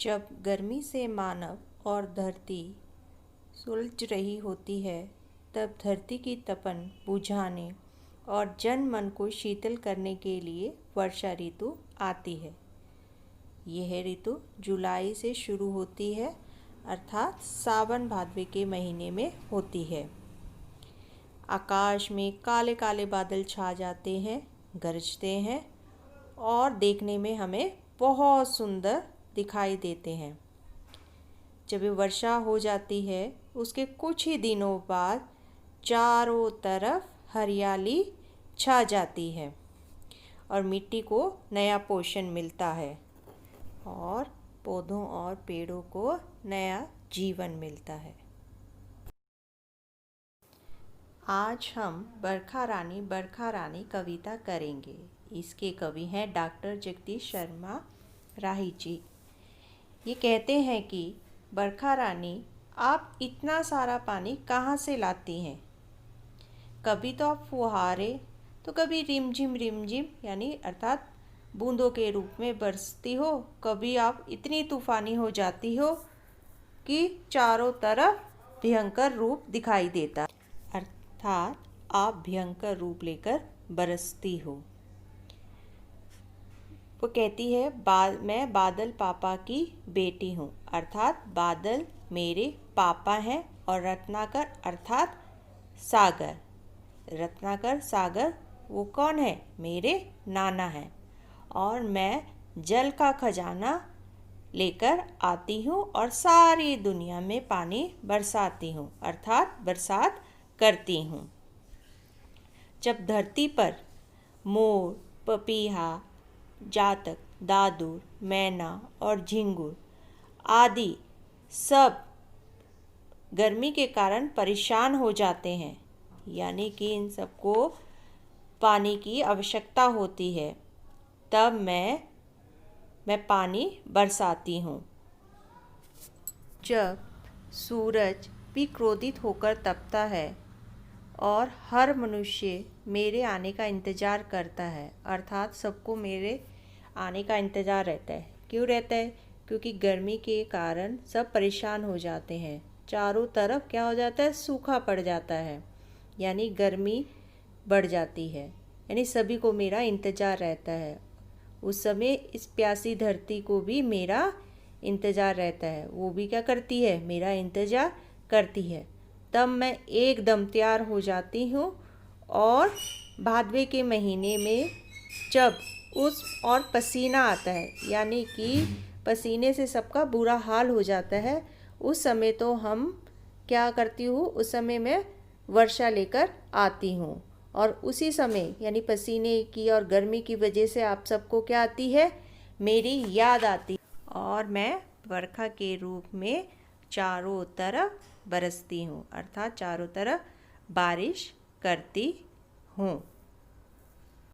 जब गर्मी से मानव और धरती सुलझ रही होती है, तब धरती की तपन बुझाने और जन मन को शीतल करने के लिए वर्षा ऋतु आती है। यह ऋतु जुलाई से शुरू होती है, अर्थात सावन भादवे के महीने में होती है। आकाश में काले काले बादल छा जाते हैं, गरजते हैं और देखने में हमें बहुत सुंदर दिखाई देते हैं। जब ये वर्षा हो जाती है, उसके कुछ ही दिनों बाद चारों तरफ हरियाली छा जाती है और मिट्टी को नया पोषण मिलता है और पौधों और पेड़ों को नया जीवन मिलता है। आज हम बरखा रानी कविता करेंगे। इसके कवि हैं डॉक्टर जगदीश शर्मा राही जी। ये कहते हैं कि बरखा रानी, आप इतना सारा पानी कहाँ से लाती हैं? कभी तो आप फुहारे, तो कभी रिमझिम यानी अर्थात बूंदों के रूप में बरसती हो, कभी आप इतनी तूफानी हो जाती हो कि चारों तरफ भयंकर रूप दिखाई देता, अर्थात आप भयंकर रूप लेकर बरसती हो। वो कहती है, मैं बादल पापा की बेटी हूँ, अर्थात बादल मेरे पापा हैं और रत्नाकर अर्थात सागर। रत्नाकर सागर वो कौन है? मेरे नाना हैं। और मैं जल का खजाना लेकर आती हूँ और सारी दुनिया में पानी बरसाती हूँ, अर्थात बरसात करती हूँ। जब धरती पर मोर, पपीहा, जातक, दादुर, मैना और झिंगुर आदि सब गर्मी के कारण परेशान हो जाते हैं, यानी कि इन सबको पानी की आवश्यकता होती है, तब मैं पानी बरसाती हूँ। जब सूरज भी क्रोधित होकर तपता है और हर मनुष्य मेरे आने का इंतज़ार करता है, अर्थात सबको मेरे आने का इंतज़ार रहता है। क्यों रहता है? क्योंकि गर्मी के कारण सब परेशान हो जाते हैं। चारों तरफ क्या हो जाता है? सूखा पड़ जाता है, यानी गर्मी बढ़ जाती है, यानी सभी को मेरा इंतज़ार रहता है। उस समय इस प्यासी धरती को भी मेरा इंतज़ार रहता है, वो भी क्या करती है? मेरा इंतज़ार करती है। तब मैं एकदम तैयार हो जाती हूँ और भादवे के महीने में जब और पसीना आता है, यानी कि पसीने से सबका बुरा हाल हो जाता है, उस समय तो हम क्या करती हूँ? उस समय मैं वर्षा लेकर आती हूँ और उसी समय यानी पसीने की और गर्मी की वजह से आप सबको क्या आती है? मेरी याद आती और मैं बरखा के रूप में चारों तरफ बरसती हूँ, अर्थात चारों तरफ बारिश करती हूँ।